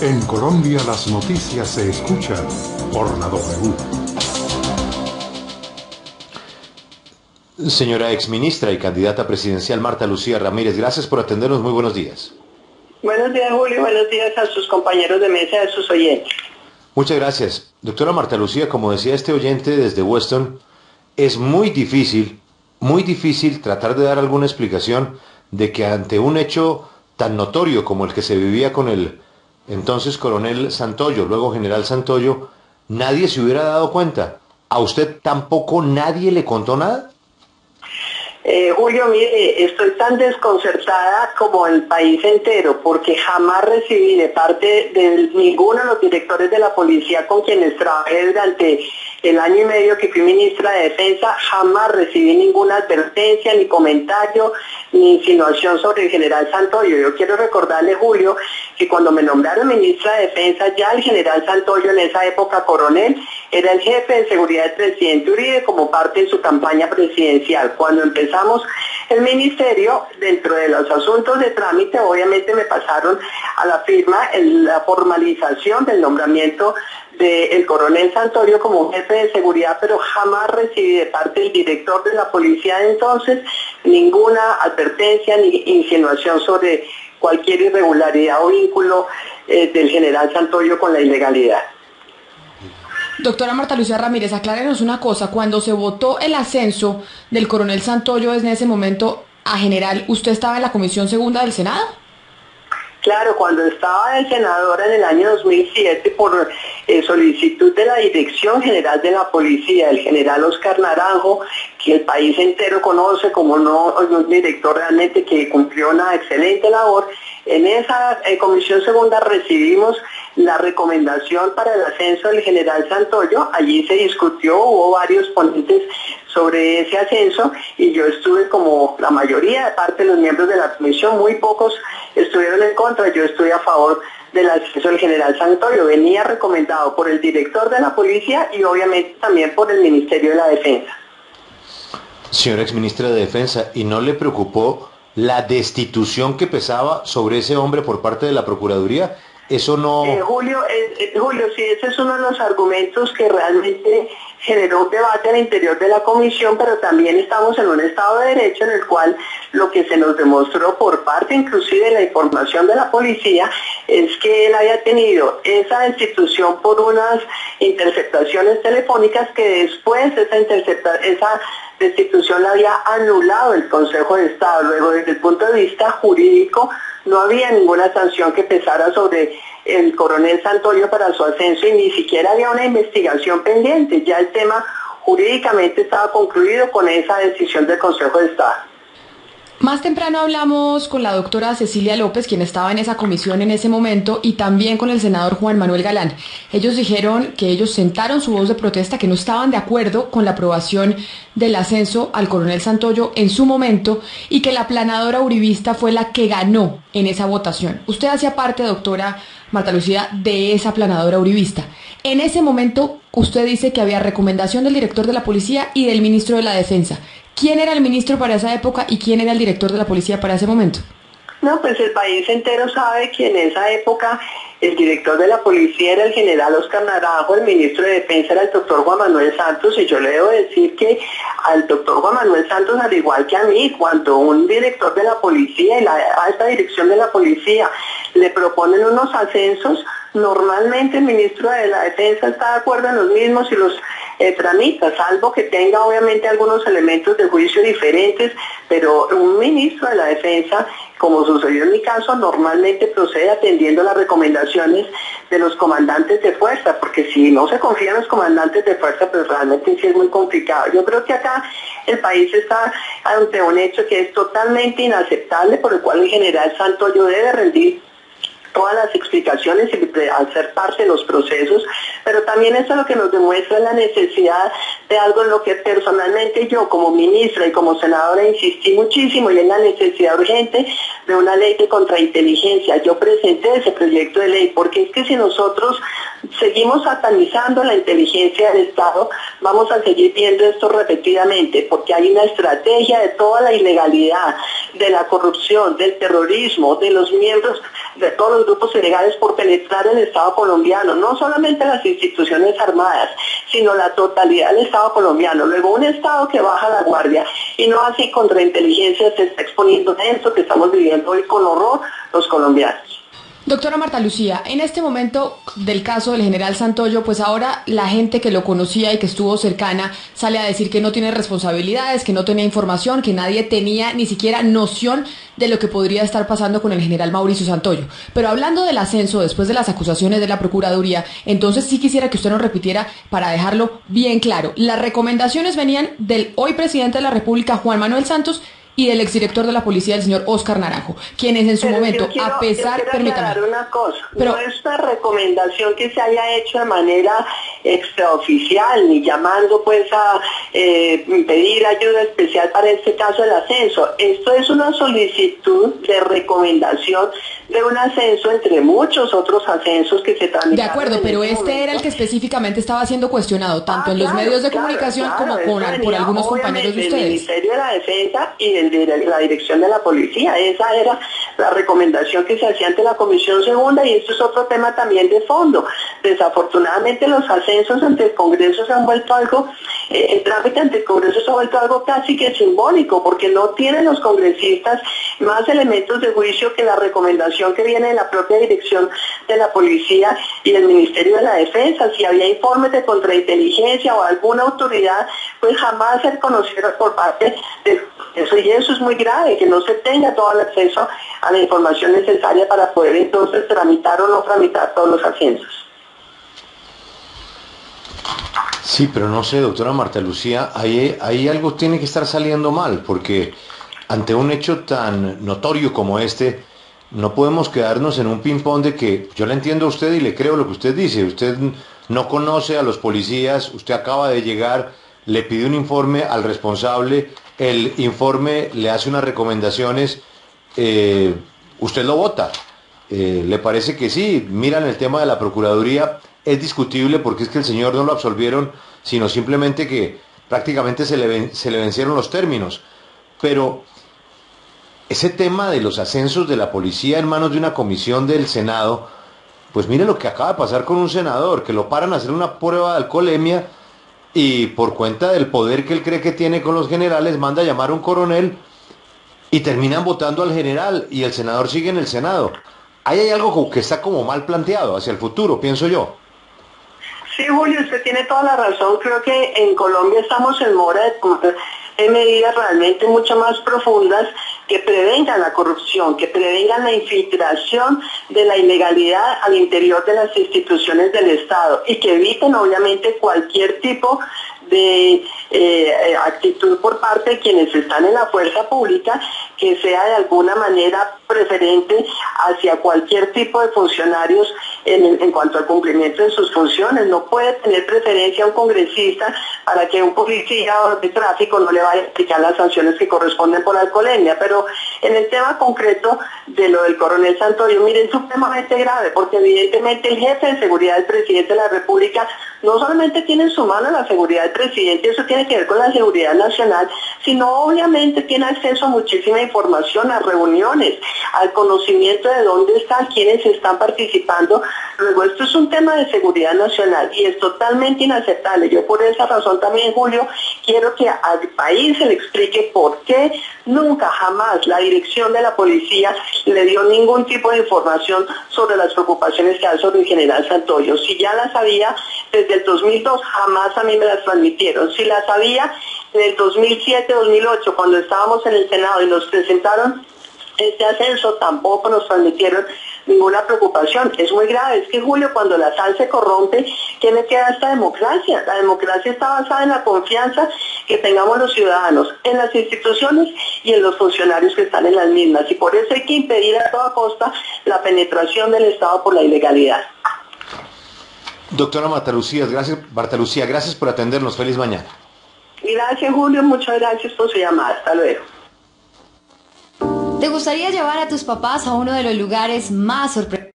En Colombia las noticias se escuchan por la W. Señora exministra y candidata presidencial Marta Lucía Ramírez, gracias por atendernos. Muy buenos días. Buenos días, Julio. Buenos días a sus compañeros de mesa y a sus oyentes. Muchas gracias. Doctora Marta Lucía, como decía este oyente desde Weston, es muy difícil tratar de dar alguna explicación de que ante un hecho tan notorio como el que se vivía con el entonces coronel Santoyo, luego general Santoyo, nadie se hubiera dado cuenta. ¿A usted tampoco nadie le contó nada? Julio, mire, estoy tan desconcertada como el país entero, porque jamás recibí de parte de ninguno de los directores de la policía con quienes trabajé durante el año y medio que fui ministra de Defensa, jamás recibí ninguna advertencia, ni comentario, ni insinuación sobre el general Santoyo. Yo quiero recordarle, Julio, que cuando me nombraron ministra de Defensa, ya el general Santoyo, en esa época coronel, era el jefe de seguridad del presidente Uribe como parte de su campaña presidencial. Cuando empezamos el ministerio, dentro de los asuntos de trámite, obviamente me pasaron a la firma la formalización del nombramiento del coronel Santoyo como jefe de seguridad, pero jamás recibí de parte del director de la policía de entonces ninguna advertencia ni insinuación sobre cualquier irregularidad o vínculo del general Santoyo con la ilegalidad. Doctora Marta Lucía Ramírez, aclárenos una cosa. Cuando se votó el ascenso del coronel Santoyo en ese momento a general, ¿usted estaba en la Comisión Segunda del Senado? Claro, cuando estaba de senadora en el año 2007 por solicitud de la Dirección General de la Policía, el general Oscar Naranjo, que el país entero conoce como un director realmente que cumplió una excelente labor, en esa Comisión Segunda recibimos la recomendación para el ascenso del general Santoyo. Allí se discutió, hubo varios ponentes sobre ese ascenso y yo estuve como la mayoría de parte de los miembros de la comisión, muy pocos estuvieron en contra, yo estuve a favor del ascenso del general Santoyo. Venía recomendado por el director de la policía y obviamente también por el Ministerio de la Defensa. Señora exministra de Defensa, ¿y no le preocupó la destitución que pesaba sobre ese hombre por parte de la Procuraduría? Eso no... Julio, sí, ese es uno de los argumentos que realmente generó un debate al interior de la comisión, pero también estamos en un Estado de Derecho en el cual lo que se nos demostró por parte inclusive de la información de la policía es que él había tenido esa destitución por unas interceptaciones telefónicas que después esa destitución la había anulado el Consejo de Estado. Luego, desde el punto de vista jurídico, no había ninguna sanción que pesara sobre el coronel Santoyo para su ascenso y ni siquiera había una investigación pendiente. Ya el tema jurídicamente estaba concluido con esa decisión del Consejo de Estado. Más temprano hablamos con la doctora Cecilia López, quien estaba en esa comisión en ese momento, y también con el senador Juan Manuel Galán. Ellos dijeron que ellos sentaron su voz de protesta, que no estaban de acuerdo con la aprobación del ascenso al coronel Santoyo en su momento y que la planadora uribista fue la que ganó en esa votación. Usted hacía parte, doctora Marta Lucía, de esa planadora uribista. En ese momento usted dice que había recomendación del director de la policía y del ministro de la Defensa. ¿Quién era el ministro para esa época y quién era el director de la policía para ese momento? No, pues el país entero sabe que en esa época el director de la policía era el general Oscar Naranjo, el ministro de Defensa era el doctor Juan Manuel Santos, y yo le debo decir que al doctor Juan Manuel Santos, al igual que a mí, cuando un director de la policía y la alta dirección de la policía le proponen unos ascensos, normalmente el ministro de la Defensa está de acuerdo en los mismos y los tramita, salvo que tenga obviamente algunos elementos de juicio diferentes, pero un ministro de la Defensa, como sucedió en mi caso, normalmente procede atendiendo las recomendaciones de los comandantes de fuerza, porque si no se confía en los comandantes de fuerza, pues realmente sí es muy complicado. Yo creo que acá el país está ante un hecho que es totalmente inaceptable, por el cual el general Santoyo debe rendir todas las explicaciones y hacer parte de los procesos, pero también eso lo que nos demuestra es la necesidad de algo en lo que personalmente yo como ministra y como senadora insistí muchísimo, y es la necesidad urgente de una ley de contrainteligencia. Yo presenté ese proyecto de ley porque es que si nosotros seguimos satanizando la inteligencia del Estado, vamos a seguir viendo esto repetidamente, porque hay una estrategia de toda la ilegalidad, de la corrupción, del terrorismo, de los miembros de todos los grupos ilegales por penetrar el Estado colombiano, no solamente las instituciones armadas, sino la totalidad del Estado colombiano. Luego un Estado que baja la guardia y no así contrainteligencia se está exponiendo a esto que estamos viviendo hoy con horror los colombianos. Doctora Marta Lucía, en este momento del caso del general Santoyo, pues ahora la gente que lo conocía y que estuvo cercana sale a decir que no tiene responsabilidades, que no tenía información, que nadie tenía ni siquiera noción de lo que podría estar pasando con el general Mauricio Santoyo. Pero hablando del ascenso después de las acusaciones de la Procuraduría, entonces sí quisiera que usted nos repitiera para dejarlo bien claro. Las recomendaciones venían del hoy presidente de la República, Juan Manuel Santos, y del exdirector de la policía, el señor Óscar Naranjo, quienes en su momento, a pesar, permítame, una cosa, pero no es una recomendación que se haya hecho de manera extraoficial, ni llamando pues a pedir ayuda especial para este caso del ascenso. Esto es una solicitud de recomendación de un ascenso entre muchos otros ascensos que se tramitaron. De acuerdo, pero este era el que específicamente estaba siendo cuestionado, tanto en los medios de comunicación como por algunos compañeros de ustedes. El Ministerio de la Defensa y la Dirección de la Policía. Esa era la recomendación que se hacía ante la Comisión Segunda, y esto es otro tema también de fondo. Desafortunadamente los ascensos ante el Congreso se han vuelto algo, el trámite ante el Congreso se ha vuelto algo casi que simbólico, porque no tienen los congresistas más elementos de juicio que la recomendación que viene de la propia Dirección de la Policía y del Ministerio de la Defensa. Si había informes de contrainteligencia o alguna autoridad, pues jamás se conocieron por parte del Congreso, y eso es muy grave, que no se tenga todo el acceso a la información necesaria para poder entonces tramitar o no tramitar todos los ascensos. Sí, pero no sé, doctora Marta Lucía, ahí algo tiene que estar saliendo mal, porque ante un hecho tan notorio como este, no podemos quedarnos en un ping-pong de que yo le entiendo a usted y le creo lo que usted dice. Usted no conoce a los policías, usted acaba de llegar, le pide un informe al responsable, el informe le hace unas recomendaciones, usted lo vota. ¿Le parece que sí? Miran el tema de la Procuraduría, es discutible porque es que el señor no lo absolvieron, sino simplemente que prácticamente se le vencieron los términos. Pero ese tema de los ascensos de la policía en manos de una comisión del Senado, pues mire lo que acaba de pasar con un senador, que lo paran a hacer una prueba de alcoholemia y por cuenta del poder que él cree que tiene con los generales, manda a llamar a un coronel y terminan votando al general y el senador sigue en el Senado. Ahí hay algo que está como mal planteado hacia el futuro, pienso yo. Sí, Julio, usted tiene toda la razón. Creo que en Colombia estamos en mora de medidas realmente mucho más profundas que prevengan la corrupción, que prevengan la infiltración de la ilegalidad al interior de las instituciones del Estado y que eviten obviamente cualquier tipo de actitud por parte de quienes están en la fuerza pública que sea de alguna manera preferente hacia cualquier tipo de funcionarios en cuanto al cumplimiento de sus funciones. No puede tener preferencia un congresista para que un policía de tráfico no le vaya a aplicar las sanciones que corresponden por alcoholemia. Pero en el tema concreto de lo del coronel Santoyo, miren, es supremamente grave, porque evidentemente el jefe de seguridad del presidente de la República no solamente tiene en su mano la seguridad del presidente, eso tiene que ver con la seguridad nacional, sino obviamente tiene acceso a muchísima información, a reuniones, al conocimiento de dónde están, quiénes están participando. Luego, esto es un tema de seguridad nacional y es totalmente inaceptable. Yo por esa razón también, Julio, quiero que al país se le explique por qué nunca, jamás la dirección de la policía le dio ningún tipo de información sobre las preocupaciones que hay sobre el general Santoyo. Si ya las sabía desde el 2002, jamás a mí me las transmitieron. Si las sabía en el 2007-2008, cuando estábamos en el Senado y nos presentaron este ascenso, tampoco nos transmitieron ninguna preocupación. Es muy grave. Es que, Julio, cuando la sal se corrompe, ¿qué le queda a esta democracia? La democracia está basada en la confianza que tengamos los ciudadanos en las instituciones y en los funcionarios que están en las mismas. Y por eso hay que impedir a toda costa la penetración del Estado por la ilegalidad. Doctora Marta Lucía, gracias por atendernos. Feliz mañana. Gracias, Julio. Muchas gracias por su llamada. Hasta luego. ¿Te gustaría llevar a tus papás a uno de los lugares más sorprendentes